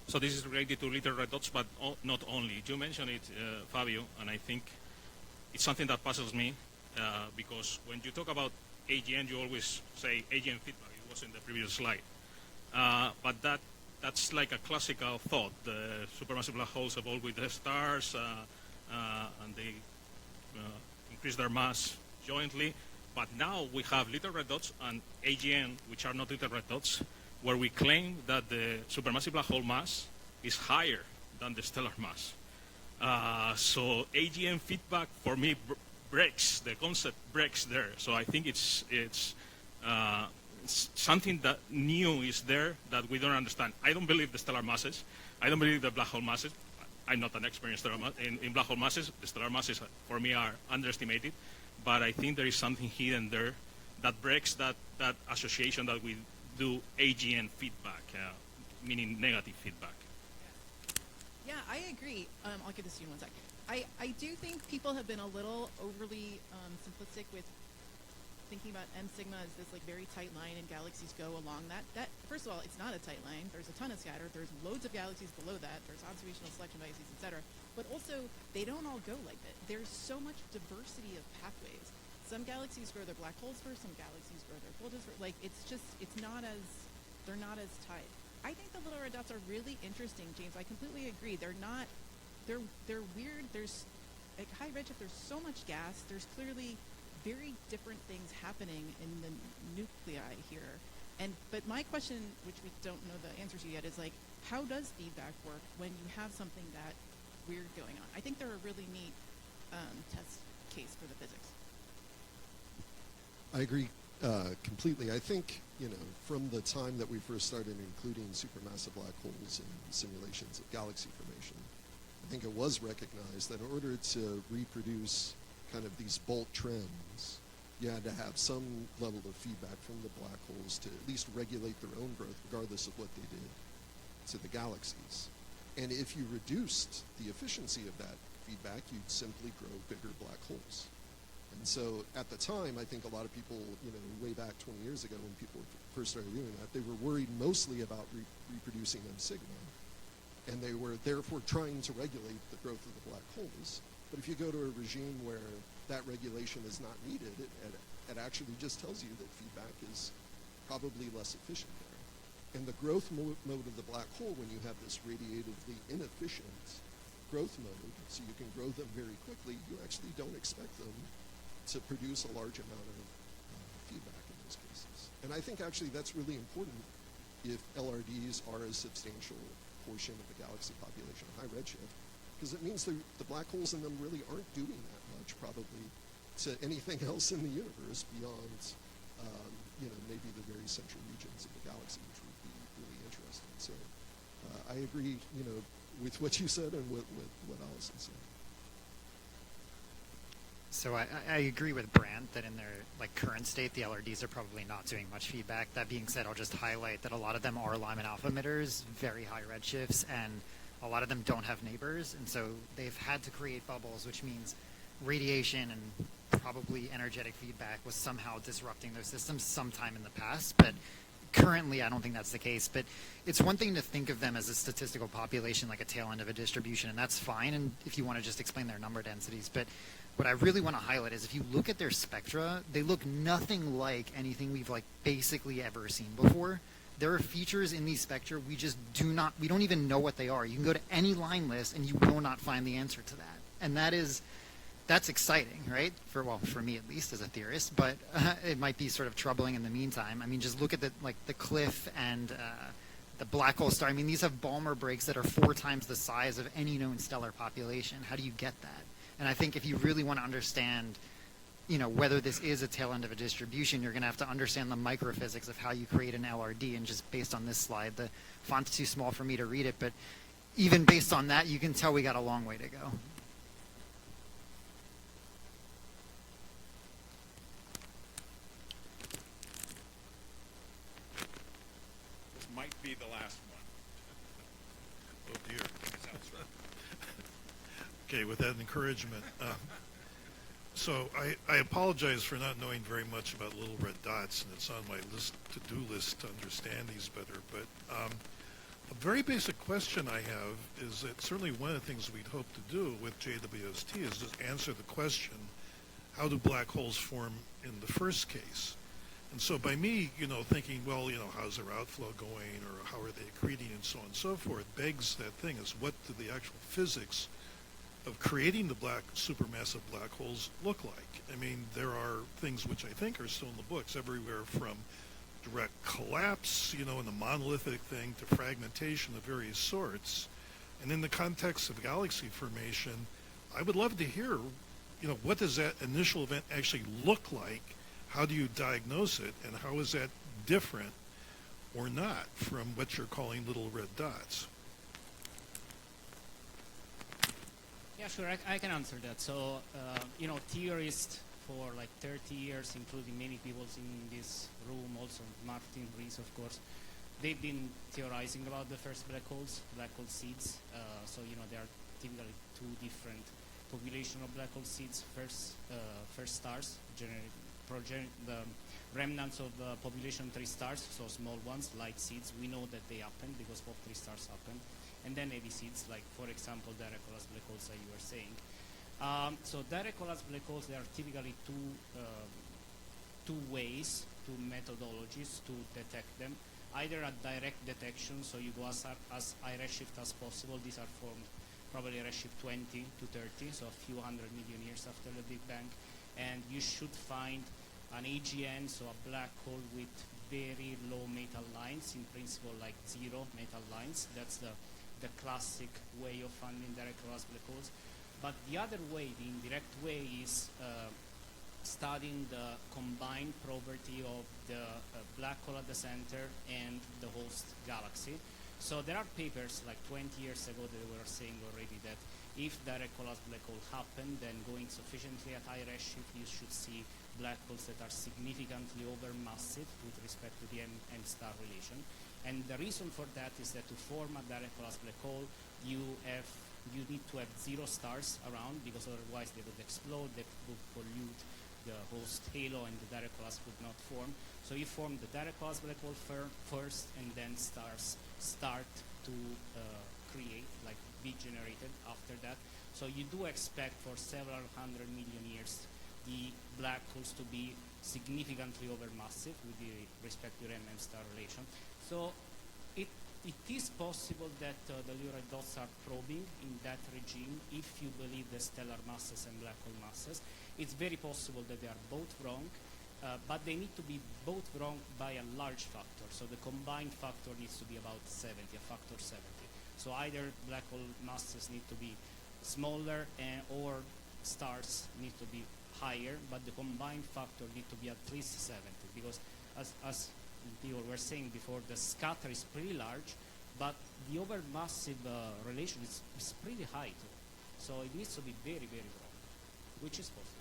So this is related to little red dots, but not only. You mentioned it, Fabio, and I think it's something that puzzles me because when you talk about AGN, you always say AGN feedback. It was in the previous slide. But that's like a classical thought. The supermassive black holes evolve with the stars, and they increase their mass jointly. But now we have little red dots and AGN, which are not little red dots, where we claim that the supermassive black hole mass is higher than the stellar mass. So AGN feedback, for me, breaks, the concept breaks there. So I think it's something that new is there that we don't understand. I don't believe the stellar masses. I don't believe the black hole masses. I'm not an expert in black hole masses. The stellar masses, for me, are underestimated. But I think there is something hidden there that breaks that association that we do AGN feedback, meaning negative feedback. Yeah, I agree. I'll give this to you in 1 sec. I do think people have been a little overly simplistic with thinking about M sigma as this like very tight line and galaxies go along that. First of all, it's not a tight line. There's a ton of scatter. There's loads of galaxies below that. There's observational selection biases, etc. But also, they don't all go like that. There's so much diversity of pathways. Some galaxies grow their black holes first. Some galaxies grow their bulges first. Like they're not as tight. I think the little red dots are really interesting, James. I completely agree. They're weird. There's at high redshift. There's so much gas. There's clearly very different things happening in the nuclei here. But my question, which we don't know the answer to yet, is like, how does feedback work when you have something that weird going on? I think they're a really neat test case for the physics. I agree completely. I think, from the time that we first started including supermassive black holes in simulations of galaxy formation, I think it was recognized that in order to reproduce kind of these bolt trends, you had to have some level of feedback from the black holes to at least regulate their own growth, regardless of what they did to the galaxies. And if you reduced the efficiency of that feedback, you'd simply grow bigger black holes. And so at the time, I think a lot of people, way back 20 years ago when people first started doing that, they were worried mostly about reproducing M sigma. And they were therefore trying to regulate the growth of the black holes. But if you go to a regime where that regulation is not needed, it actually just tells you that feedback is probably less efficient there. And the growth mode of the black hole, when you have this radiatively inefficient growth mode, so you can grow them very quickly, you actually don't expect them to produce a large amount of feedback in those cases. And I think actually that's really important if LRDs are a substantial portion of the galaxy population of high redshift, because it means the black holes in them really aren't doing that much probably to anything else in the universe beyond maybe the very central regions of the galaxy, which would be really interesting. So I agree with what you said and with what Allison said. So I agree with Brandt that in their current state, the LRDs are probably not doing much feedback. That being said, I'll just highlight that a lot of them are Lyman alpha emitters, very high redshifts, and a lot of them don't have neighbors, and so they've had to create bubbles, which means radiation and probably energetic feedback was somehow disrupting their systems sometime in the past, but currently I don't think that's the case. But it's one thing to think of them as a statistical population, like a tail end of a distribution, and that's fine, and if you want to just explain their number densities. But what I really want to highlight is if you look at their spectra, they look nothing like anything we've basically ever seen before. there are features in these spectra we just we don't even know what they are. You can go to any line list and you will not find the answer to that. And that's exciting, right? For me at least as a theorist, but it might be sort of troubling in the meantime. I mean, just look at the Cliff and the black hole star. I mean, these have Balmer breaks that are 4 times the size of any known stellar population. How do you get that? And I think if you really want to understand, whether this is a tail end of a distribution, you're going to have to understand the microphysics of how you create an LRD. And just based on this slide, the font's too small for me to read it, but even based on that, you can tell we got a long way to go. This might be the last one. Oh dear. Sounds right. Okay, with that encouragement. So I apologize for not knowing very much about little red dots, and it's on my to-do list to understand these better. But a very basic question I have is that certainly one of the things we'd hope to do with JWST is just answer the question, how do black holes form in the first case? And so by me, thinking, well, how's their outflow going, or how are they accreting, and so on and so forth, begs that thing is what do the actual physics of creating the supermassive black holes look like? I mean, there are things which I think are still in the books, everywhere from direct collapse, and the monolithic thing, to fragmentation of various sorts. And in the context of galaxy formation, I would love to hear, what does that initial event actually look like? How do you diagnose it? And how is that different or not from what you're calling little red dots? Yeah, sure, I can answer that. So, theorists for like 30 years, including many people in this room, also Martin Rees, of course, they've been theorizing about the first black hole seeds. So, there are typically 2 different population of black hole seeds. First stars, the remnants of population 3 stars, so small ones, light seeds. We know that they happen because both 3 stars happen. And then heavy seeds, like, for example, Dirac-Collas black holes that you were saying. So Dirac-Collas black holes, there are typically two ways, 2 methodologies to detect them. Either a direct detection, so you go as high redshift as possible. These are formed probably redshift 20 to 30, so a few 100 million years after the Big Bang. And you should find an AGN, so a black hole with very low metal lines, in principle like 0 metal lines. That's the classic way of finding Dirac-Collas black holes. But the other way, the indirect way, is studying the combined property of the black hole at the center and the host galaxy. So there are papers like 20 years ago that were saying already that if Dirac-Collas black hole happen, then going sufficiently at high redshift, you should see black holes that are significantly overmassive with respect to the M-star relation. And the reason for that is that to form a Dirac-Collas black hole, you need to have 0 stars around, because otherwise they would explode, they would pollute the host halo, and the Dirac-Collas would not form. So you form the Dirac-Collas black hole first, and then stars start to create, like be generated after that. So you do expect for several 100 million years the black holes to be significantly overmassive with respect to their M-star relation. So it is possible that the little red dots are probing in that regime if you believe the stellar masses and black hole masses. It's very possible that they are both wrong, but they need to be both wrong by a large factor. So the combined factor needs to be about 70, a factor 70. So either black hole masses need to be smaller or stars need to be higher, but the combined factor need to be at least 70, because as people were saying before, the scatter is pretty large, but the overmassive relation is pretty high too. So it needs to be very, very wrong, which is possible.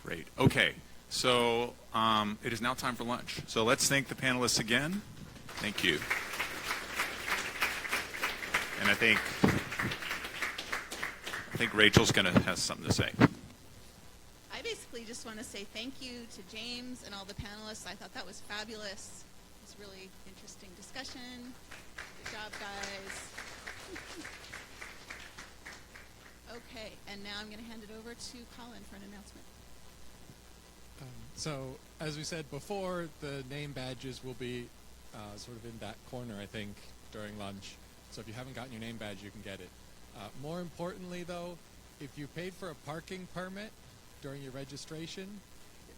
Great. Okay. So it is now time for lunch. So let's thank the panelists again. Thank you. And I think Rachel's going to have something to say. I basically just want to say thank you to James and all the panelists. I thought that was fabulous. It was a really interesting discussion. Good job, guys. Okay, and now I'm going to hand it over to Colin for an announcement. So, as we said before, the name badges will be sort of in that corner, I think, during lunch. So if you haven't gotten your name badge, you can get it. More importantly, though, if you paid for a parking permit during your registration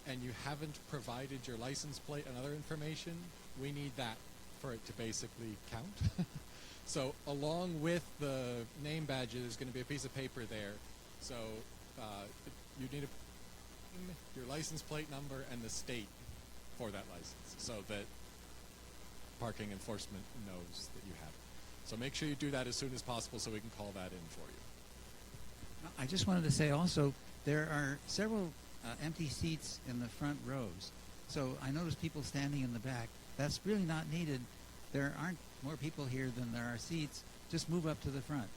and you haven't provided your license plate and other information, we need that for it to basically count. So along with the name badge, there's going to be a piece of paper there. So you need your license plate number and the state for that license so that parking enforcement knows that you have it. So make sure you do that as soon as possible so we can call that in for you. I just wanted to say also, there are several empty seats in the front rows. So I noticed people standing in the back. That's really not needed. There aren't more people here than there are seats. Just move up to the front.